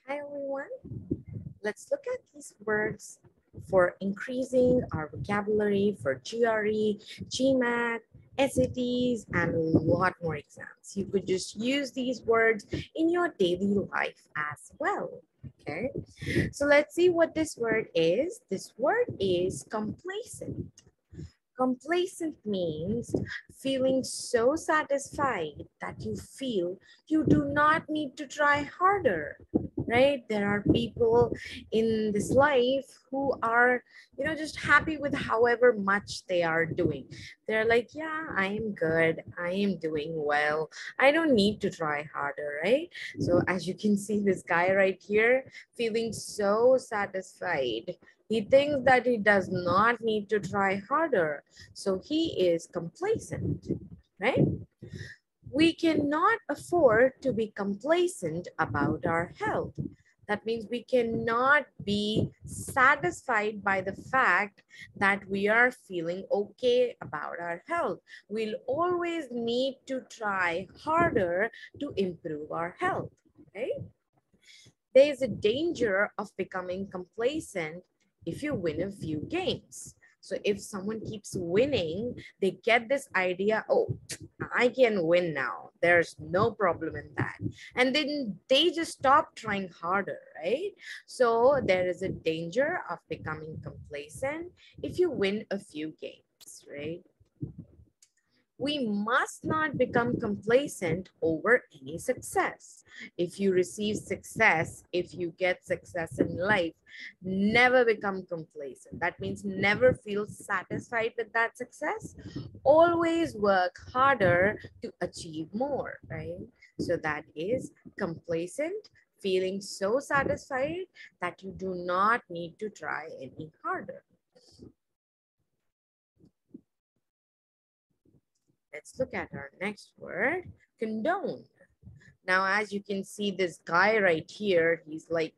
Hi everyone. Let's look at these words for increasing our vocabulary for GRE, GMAT, SATs, and a lot more exams. You could just use these words in your daily life as well. Okay, so let's see what this word is. This word is complacent. Complacent means feeling so satisfied that you feel you do not need to try harder, right? There are people in this life who are, just happy with however much they are doing. They're like, yeah, I am good. I am doing well. I don't need to try harder, right? So as you can see, this guy right here feeling so satisfied. He thinks that he does not need to try harder. So he is complacent, right? We cannot afford to be complacent about our health. That means we cannot be satisfied by the fact that we are feeling okay about our health. We'll always need to try harder to improve our health, right? There is a danger of becoming complacent if you win a few games. So if someone keeps winning, they get this idea, oh, I can win now. There's no problem in that. And then they just stop trying harder, right? So there is a danger of becoming complacent if you win a few games, right? We must not become complacent over any success. If you receive success, if you get success in life, never become complacent. That means never feel satisfied with that success. Always work harder to achieve more, right? So that is complacent, feeling so satisfied that you do not need to try any harder. Let's look at our next word, condone. Now, as you can see, this guy right here, he's like,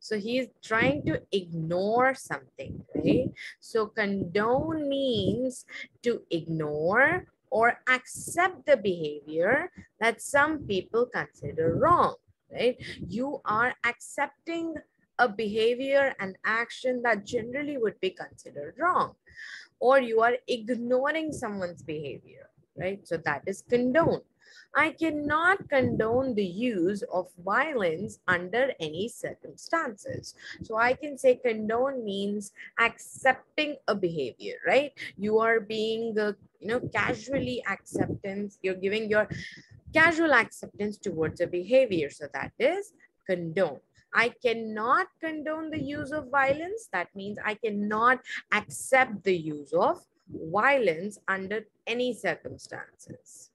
so he's trying to ignore something, right? So condone means to ignore or accept the behavior that some people consider wrong, right? You are accepting a behavior and action that generally would be considered wrong, or you are ignoring someone's behavior, right? So that is condone. I cannot condone the use of violence under any circumstances. So I can say condone means accepting a behavior, right? You are being, casually acceptance. You're giving your casual acceptance towards a behavior. So that is condone. I cannot condone the use of violence. That means I cannot accept the use of violence under any circumstances.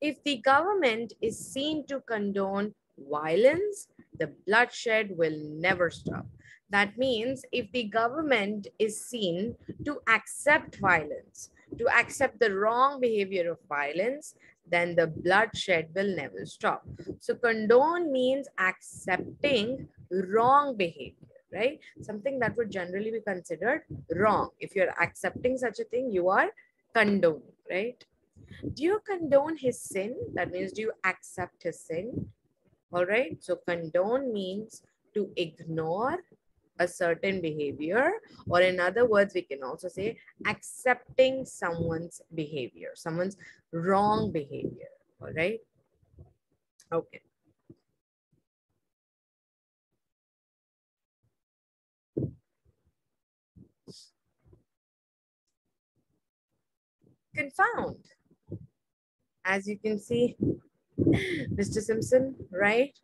If the government is seen to condone violence, the bloodshed will never stop. That means if the government is seen to accept violence, to accept the wrong behavior of violence, then the bloodshed will never stop. So condone means accepting wrong behavior, right? Something that would generally be considered wrong. If you're accepting such a thing, you are condoning, right? Do you condone his sin? That means, do you accept his sin? All right. So condone means to ignore a certain behavior, or in other words, we can also say accepting someone's behavior, someone's wrong behavior. All right. Okay. Confound. As you can see, Mr. Simpson, right?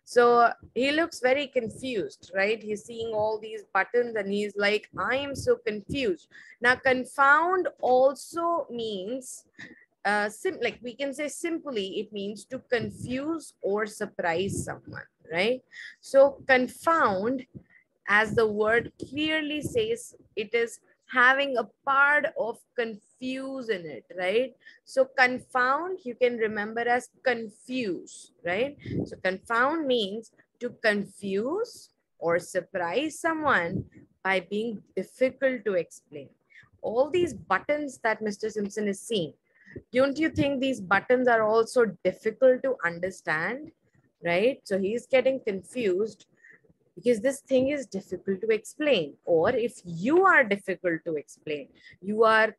So he looks very confused, right? He's seeing all these buttons and he's like, I am so confused. Now, confound also means, like we can say simply, it means to confuse or surprise someone, right? So confound, as the word clearly says, it is having a part of confuse in it, right? So confound, you can remember as confuse, right? So confound means to confuse or surprise someone by being difficult to explain. All these buttons that Mr. Simpson is seeing, don't you think these buttons are also difficult to understand? right? So he's getting confused because this thing is difficult to explain. Or if you are difficult to explain, you are,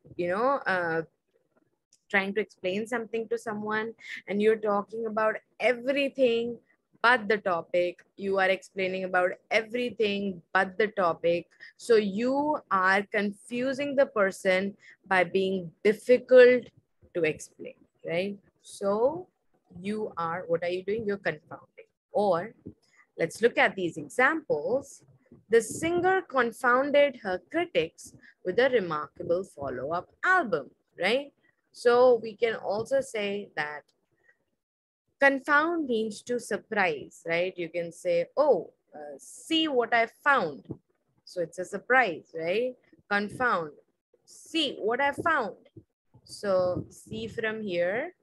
trying to explain something to someone and you're talking about everything but the topic, you are explaining about everything but the topic, so you are confusing the person by being difficult to explain, right? So you are, what are you doing? You're confounding. Or let's look at these examples. The singer confounded her critics with a remarkable follow-up album, right? So we can also say that confound means to surprise, right? You can say, oh, see what I found. So it's a surprise, right? Confound, see what I found. So see from here,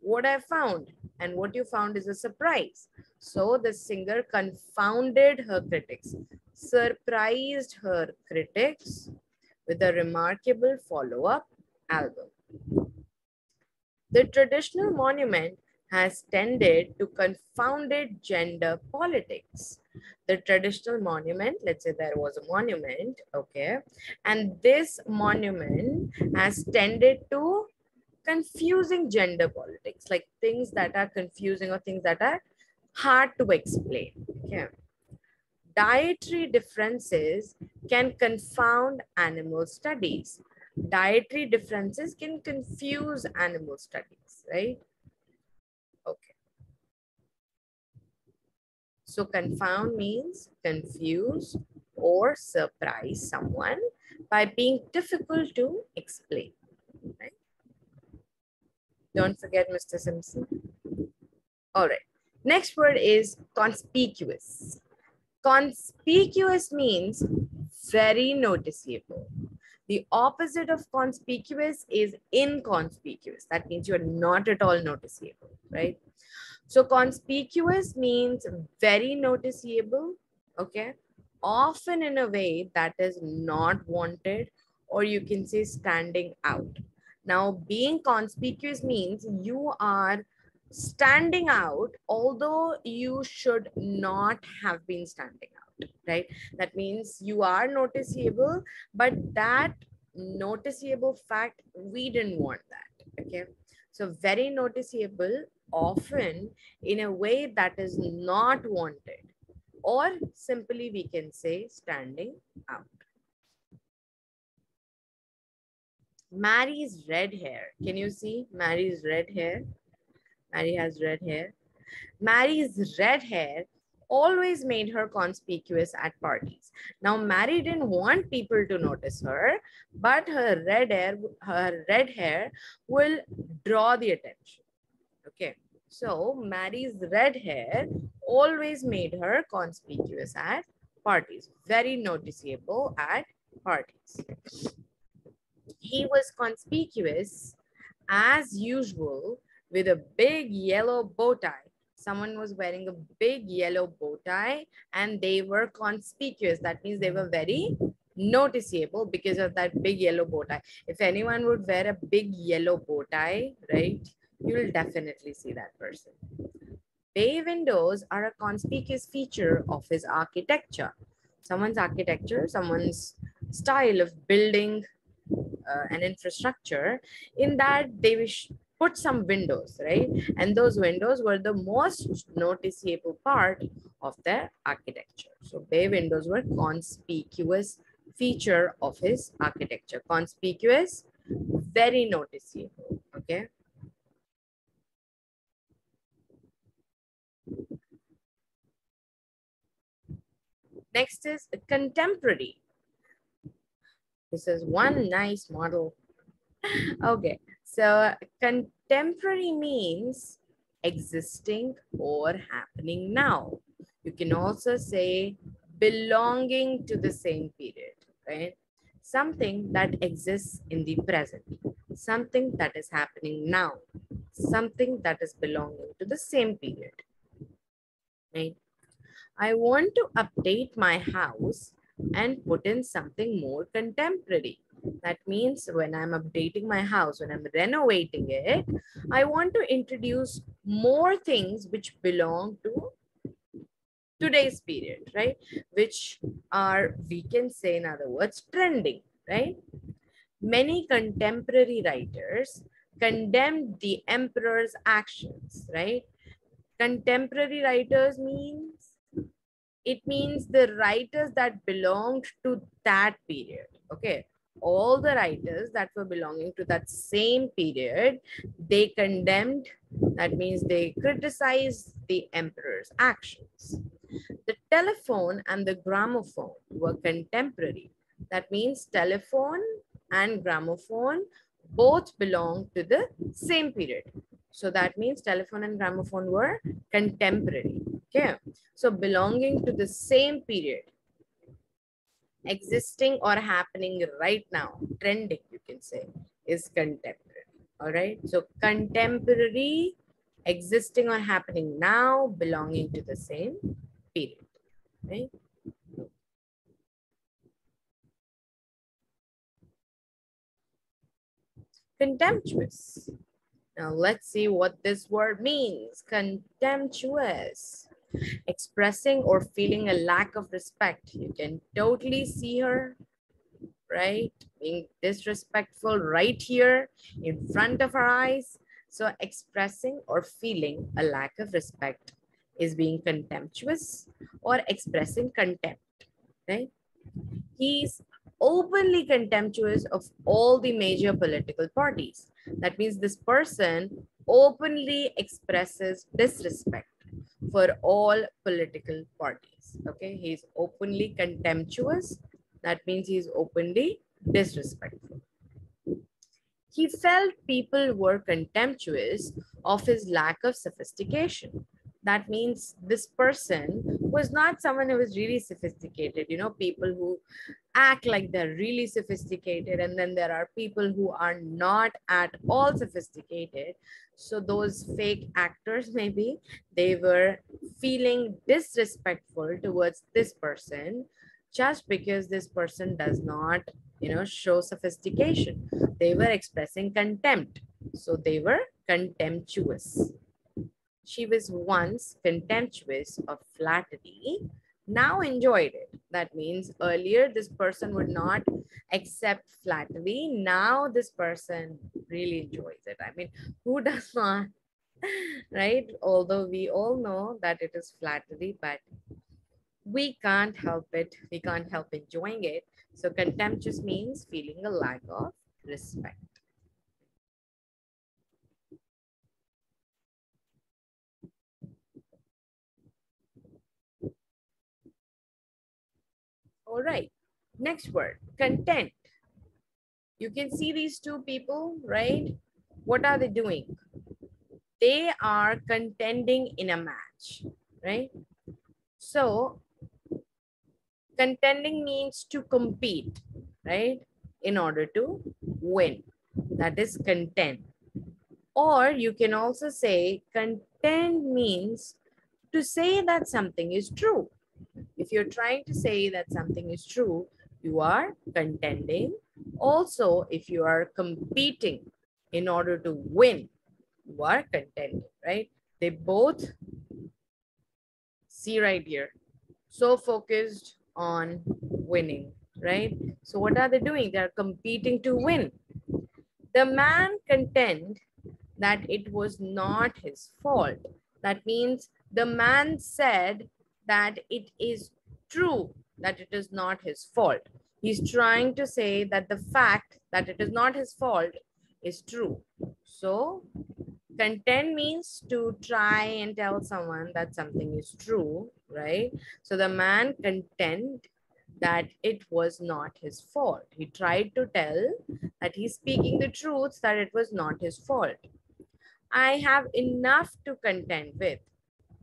what I found, and what you found is a surprise. So the singer confounded her critics, surprised her critics with a remarkable follow-up album. The traditional monument has tended to confounded gender politics. The traditional monument, let's say there was a monument, okay, and this monument has tended to confusing gender politics, like things that are confusing or things that are hard to explain. Okay. Dietary differences can confound animal studies. Dietary differences can confuse animal studies, right? Okay. So confound means confuse or surprise someone by being difficult to explain, right? Don't forget Mr. Simpson. All right. Next word is conspicuous. Conspicuous means very noticeable. The opposite of conspicuous is inconspicuous. That means you're not at all noticeable, right? So conspicuous means very noticeable, okay? Often in a way that is not wanted, or you can say standing out. Now, being conspicuous means you are standing out, although you should not have been standing out, right? That means you are noticeable, but that noticeable fact, we didn't want that, okay? So very noticeable, often in a way that is not wanted, or simply we can say standing out. Mary's red hair. Can you see Mary's red hair? Mary has red hair. Mary's red hair always made her conspicuous at parties. Now, Mary didn't want people to notice her, but her red hair will draw the attention. Okay. So Mary's red hair always made her conspicuous at parties, very noticeable at parties. He was conspicuous as usual with a big yellow bow tie. Someone was wearing a big yellow bow tie and they were conspicuous. That means they were very noticeable because of that big yellow bow tie. If anyone would wear a big yellow bow tie, right, you will definitely see that person. Bay windows are a conspicuous feature of his architecture. Someone's architecture, someone's style of building an infrastructure, in that they put some windows, right? And those windows were the most noticeable part of their architecture. So bay windows were conspicuous feature of his architecture. Conspicuous, very noticeable, okay? Next is contemporary. This is one nice model. Okay, so contemporary means existing or happening now. You can also say belonging to the same period, right? Something that exists in the present, something that is happening now, something that is belonging to the same period, right? I want to update my house and put in something more contemporary. That means when I'm updating my house, when I'm renovating it, I want to introduce more things which belong to today's period, right? Which are, we can say in other words, trending, right? Many contemporary writers condemned the emperor's actions, right? Contemporary writers means, it means the writers that belonged to that period, okay? All the writers that were belonging to that same period, they condemned, that means they criticized the emperor's actions. The telephone and the gramophone were contemporary. That means telephone and gramophone both belong to the same period. So that means telephone and gramophone were contemporary. Okay. So belonging to the same period, existing or happening right now, trending, you can say, is contemporary. All right. So contemporary, existing or happening now, belonging to the same period. Right? Contemptuous. Now let's see what this word means. Contemptuous. Expressing or feeling a lack of respect. You can totally see her, right? Being disrespectful right here in front of our eyes. So expressing or feeling a lack of respect is being contemptuous or expressing contempt, right? He's openly contemptuous of all the major political parties. That means this person openly expresses disrespect for all political parties. Okay, he's openly contemptuous. That means he's openly disrespectful. He felt people were contemptuous of his lack of sophistication. That means this person was not someone who was really sophisticated. You know, people who act like they're really sophisticated, and then there are people who are not at all sophisticated. So those fake actors, maybe they were feeling disrespectful towards this person just because this person does not, you know, show sophistication. They were expressing contempt, so they were contemptuous. She was once contemptuous of flattery, now enjoyed it. That means earlier this person would not accept flattery. Now this person really enjoys it. I mean, who does not, right? Although we all know that it is flattery, but we can't help it. We can't help enjoying it. So contemptuous means feeling a lack of respect. All right. Next word, content. You can see these two people, right? What are they doing? They are contending in a match, right? So contending means to compete, right? In order to win. That is contend. Or you can also say contend means to say that something is true. If you're trying to say that something is true, you are contending. Also, if you are competing in order to win, you are contending, right? They both, see right here, so focused on winning, right? So what are they doing? They're competing to win. The man contend that it was not his fault. That means the man said that it is true that it is not his fault. He's trying to say that the fact that it is not his fault is true. So contend means to try and tell someone that something is true, right? So the man contend that it was not his fault. He tried to tell that he's speaking the truth, that it was not his fault. I have enough to contend with.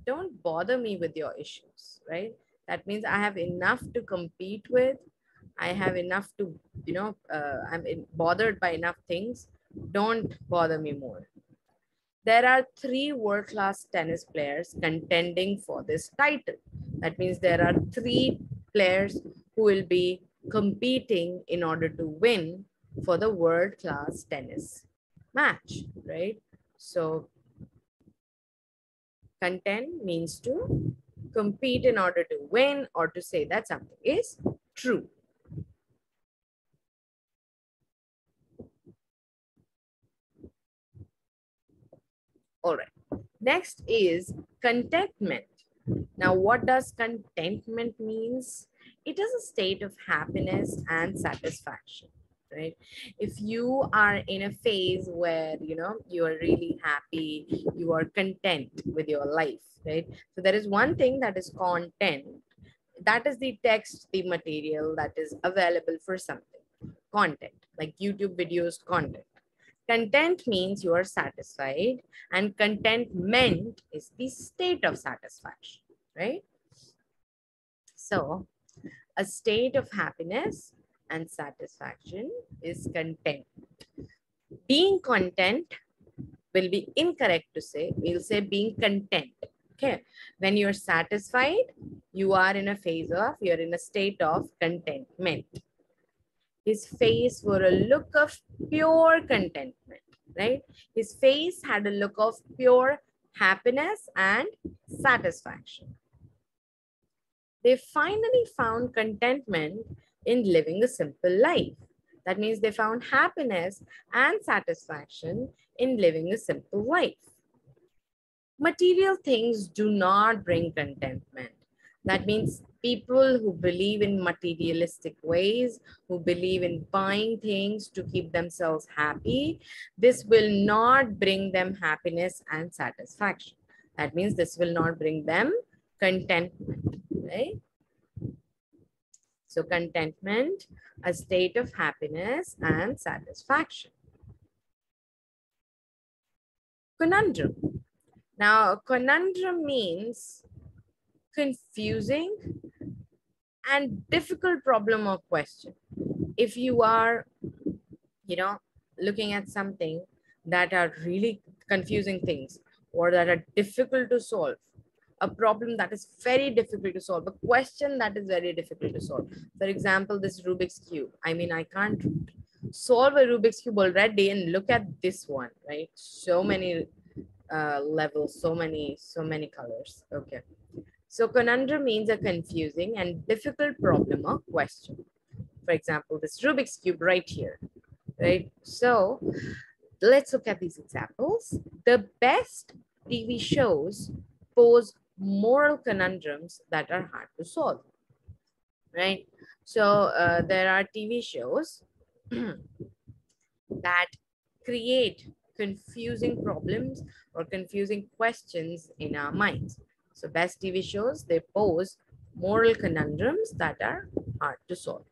Don't bother me with your issues, right? That means I have enough to compete with. I have enough to, bothered by enough things. Don't bother me more. There are 3 world-class tennis players contending for this title. That means there are 3 players who will be competing in order to win for the world-class tennis match, right? So contend means to compete in order to win or to say that something is true. All right. Next is contentment. Now, what does contentment means? It is a state of happiness and satisfaction, right? If you are in a phase where, you are really happy, you are content with your life, right? So there is one thing that is content. That is the text, the material that is available for something. Content, like YouTube videos content. Content means you are satisfied, and contentment is the state of satisfaction, right? So a state of happiness and satisfaction is content. Being content will be incorrect to say. We'll say being content. Okay. When you're satisfied, you are in a phase of, you're in a state of contentment. His face wore a look of pure contentment, right? His face had a look of pure happiness and satisfaction. They finally found contentment in living a simple life. That means they found happiness and satisfaction in living a simple life. Material things do not bring contentment. That means people who believe in materialistic ways, who believe in buying things to keep themselves happy, this will not bring them happiness and satisfaction. That means this will not bring them contentment, right? So contentment, a state of happiness and satisfaction. Conundrum. Now, conundrum means confusing and difficult problem or question. If you are, looking at something that are really confusing things or that are difficult to solve, a problem that is very difficult to solve, a question that is very difficult to solve. For example, this Rubik's Cube. I mean, I can't solve a Rubik's Cube already, and look at this one, right? So many levels, so many colors. Okay. So conundrum means a confusing and difficult problem or question. For example, this Rubik's Cube right here, right? So let's look at these examples. The best TV shows pose moral conundrums that are hard to solve, right? So there are TV shows that create confusing problems or confusing questions in our minds. So best TV shows, they pose moral conundrums that are hard to solve.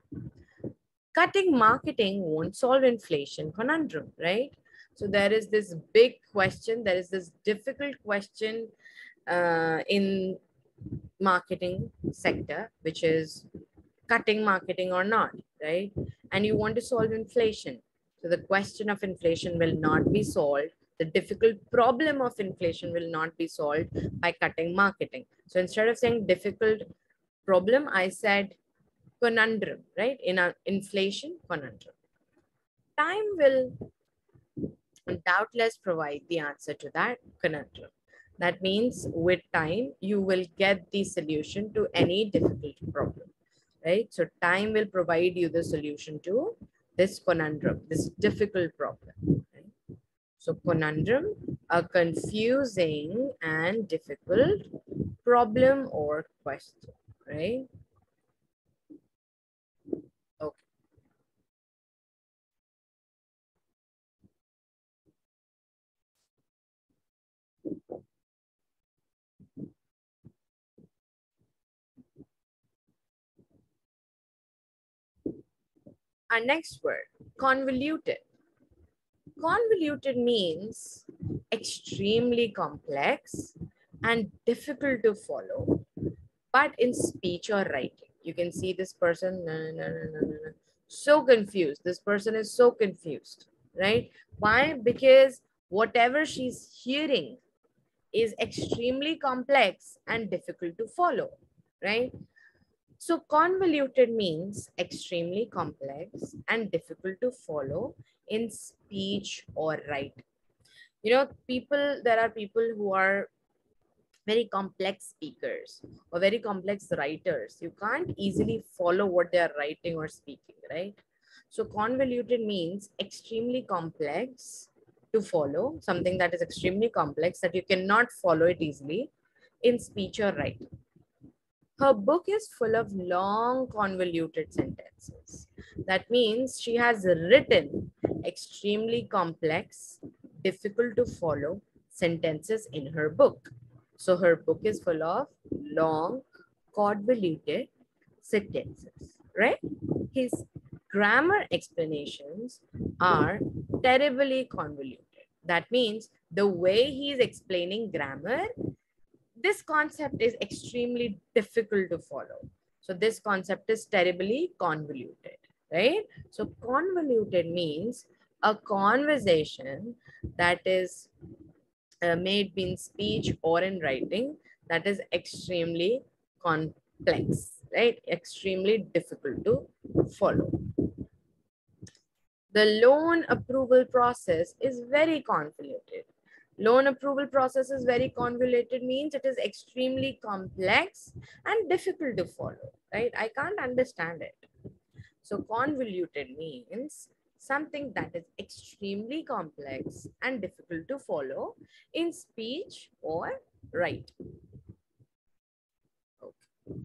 Cutting marketing won't solve inflation conundrum, right? So there is this big question, there is this difficult question in marketing sector, which is cutting marketing or not, right? And you want to solve inflation. So the question of inflation will not be solved. The difficult problem of inflation will not be solved by cutting marketing. So instead of saying difficult problem, I said conundrum, right? In an inflation conundrum. Time will doubtless provide the answer to that conundrum. That means with time, you will get the solution to any difficult problem, right? So time will provide you the solution to this conundrum, this difficult problem. Right? So conundrum, a confusing and difficult problem or question, right? Okay. Our next word, convoluted. Convoluted means extremely complex and difficult to follow, but in speech or writing. You can see this person, so confused. This person is so confused, right? Why? Because whatever she's hearing is extremely complex and difficult to follow, right? So convoluted means extremely complex and difficult to follow in speech or writing. You know, there are people who are very complex speakers or very complex writers. You can't easily follow what they are writing or speaking, right? So convoluted means extremely complex to follow, something that is extremely complex that you cannot follow it easily in speech or writing. Her book is full of long, convoluted sentences. That means she has written extremely complex, difficult to follow sentences in her book. So her book is full of long, convoluted sentences, right? His grammar explanations are terribly convoluted. That means the way he is explaining grammar, this concept is extremely difficult to follow. So this concept is terribly convoluted, right? So convoluted means a conversation that is made in speech or in writing that is extremely complex, right? Extremely difficult to follow. The loan approval process is very convoluted. Loan approval process is very convoluted means it is extremely complex and difficult to follow, right? I can't understand it. So convoluted means something that is extremely complex and difficult to follow in speech or writing. Okay.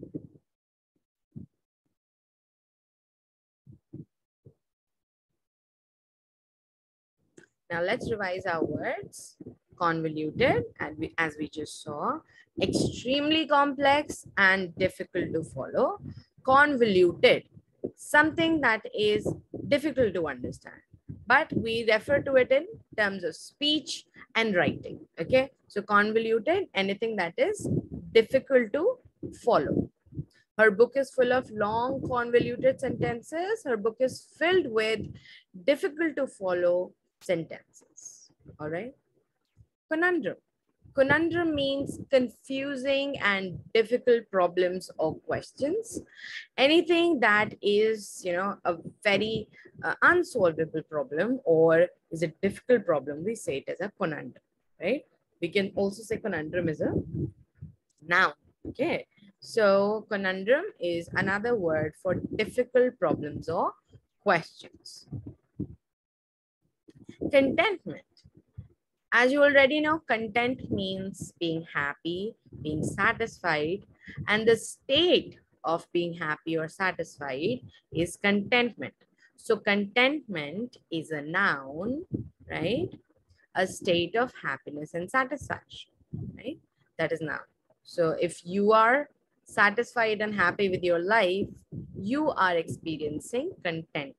Now let's revise our words. Convoluted, and as we just saw, extremely complex and difficult to follow. Convoluted, something that is difficult to understand, but we refer to it in terms of speech and writing. Okay, so convoluted, anything that is difficult to follow. Her book is full of long, convoluted sentences. Her book is filled with difficult to follow sentences. All right. Conundrum. Conundrum means confusing and difficult problems or questions. Anything that is, a very unsolvable problem or is a difficult problem, we say it as a conundrum, right? We can also say conundrum is a noun. Okay. So conundrum is another word for difficult problems or questions. Contentment. As you already know, content means being happy, being satisfied, and the state of being happy or satisfied is contentment. So contentment is a noun, right? A state of happiness and satisfaction, right? That is noun. So if you are satisfied and happy with your life, you are experiencing contentment,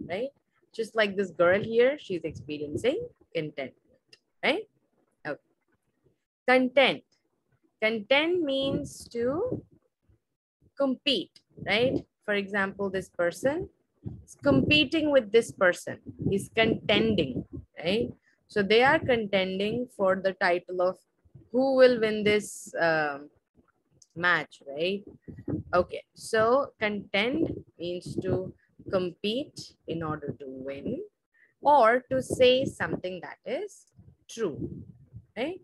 right? Just like this girl here, she's experiencing contentment, right? Okay. Content. Content means to compete, right? For example, this person is competing with this person, is contending, right? So they are contending for the title of who will win this match, right? Okay, so contend means to compete in order to win or to say something that is true, right?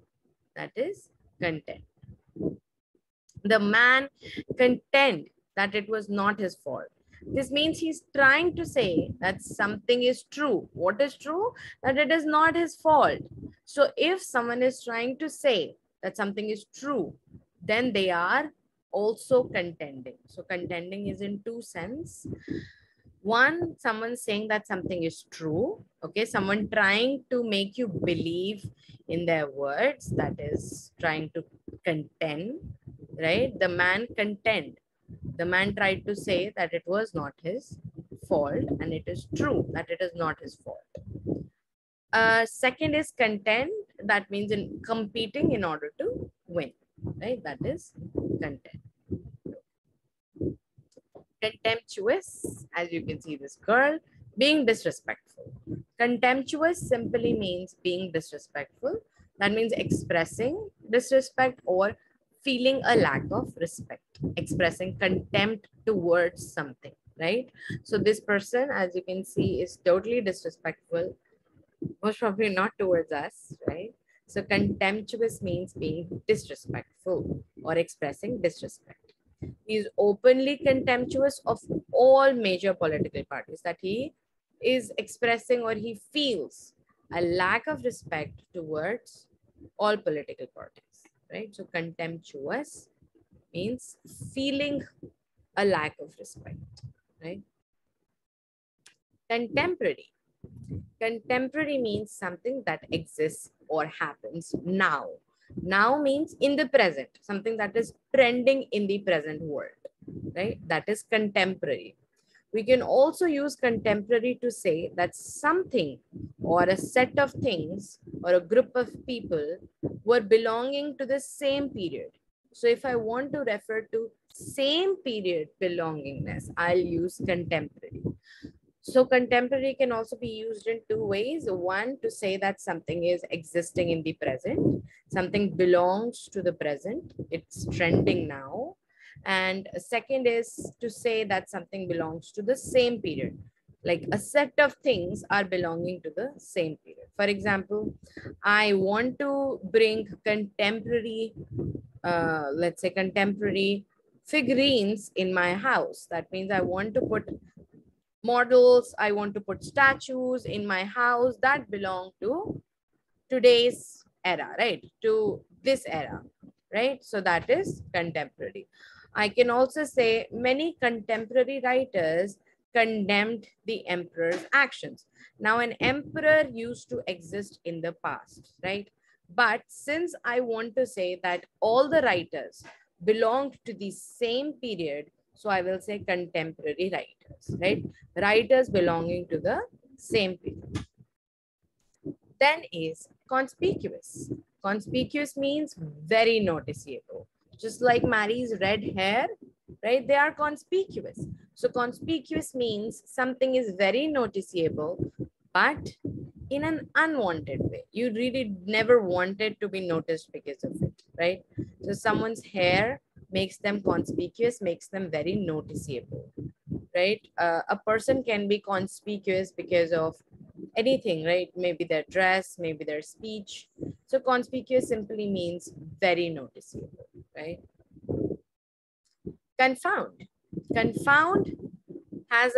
That is content. The man contend that it was not his fault. This means he's trying to say that something is true. What is true? That it is not his fault. So if someone is trying to say that something is true, then they are also contending. So contending is in two sense. One, someone saying that something is true. Okay, someone trying to make you believe in their words, that is trying to contend, right? The man contend. The man tried to say that it was not his fault and it is true that it is not his fault. Second is contend. That means in competing in order to win, right? That is contend. Contemptuous, as you can see this girl, being disrespectful. Contemptuous simply means being disrespectful. That means expressing disrespect or feeling a lack of respect, expressing contempt towards something, right? So this person, as you can see, is totally disrespectful, most probably not towards us, right? So contemptuous means being disrespectful or expressing disrespect. He is openly contemptuous of all major political parties, that he is expressing or he feels a lack of respect towards all political parties, right? So contemptuous means feeling a lack of respect, right? Contemporary. Contemporary means something that exists or happens now. Now means in the present, something that is trending in the present world, right? That is contemporary. We can also use contemporary to say that something or a set of things or a group of people were belonging to the same period. So if I want to refer to same period belongingness, I'll use contemporary. So contemporary can also be used in two ways. One, to say that something is existing in the present, something belongs to the present, it's trending now. And second is to say that something belongs to the same period, like a set of things are belonging to the same period. For example, I want to bring contemporary, let's say contemporary figurines in my house. That means I want to put models, I want to put statues in my house that belong to today's era, right? To this era, right? So that is contemporary. I can also say many contemporary writers condemned the emperor's actions. Now, an emperor used to exist in the past, right? But since I want to say that all the writers belonged to the same period, so I will say contemporary writers, right? Writers belonging to the same period. Then is conspicuous. Conspicuous means very noticeable. Just like Mary's red hair, right? They are conspicuous. So conspicuous means something is very noticeable, but in an unwanted way. You really never wanted to be noticed because of it, right? So someone's hair makes them conspicuous, makes them very noticeable, right? A person can be conspicuous because of anything, right? Maybe their dress, maybe their speech. So conspicuous simply means very noticeable, right? Confound. Confound has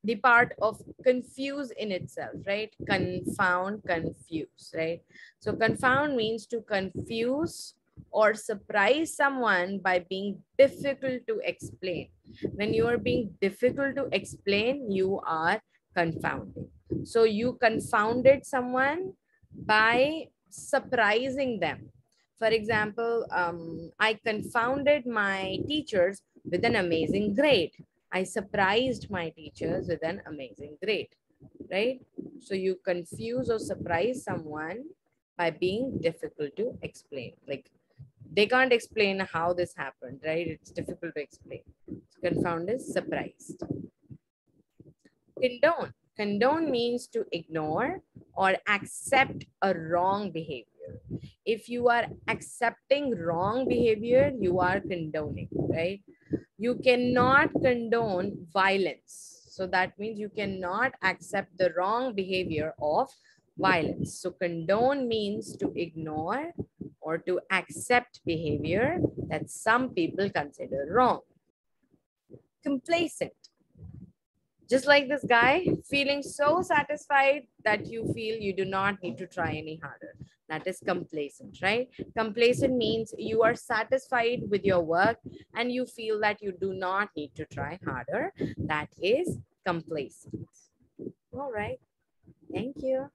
the part of confuse in itself, right? Confound, confuse, right? So confound means to confuse or surprise someone by being difficult to explain. When you are being difficult to explain, you are confounding. So you confounded someone by surprising them. For example, I confounded my teachers with an amazing grade. I surprised my teachers with an amazing grade, right? So you confuse or surprise someone by being difficult to explain. Like they can't explain how this happened, right? It's difficult to explain. So confound is surprised. Condone. Condone means to ignore or accept a wrong behavior. If you are accepting wrong behavior, you are condoning, right? You cannot condone violence. So that means you cannot accept the wrong behavior of violence. So condone means to ignore or to accept behavior that some people consider wrong. Complacent. Just like this guy, feeling so satisfied that you feel you do not need to try any harder. That is complacent, right? Complacent means you are satisfied with your work and you feel that you do not need to try harder. That is complacent. All right. Thank you.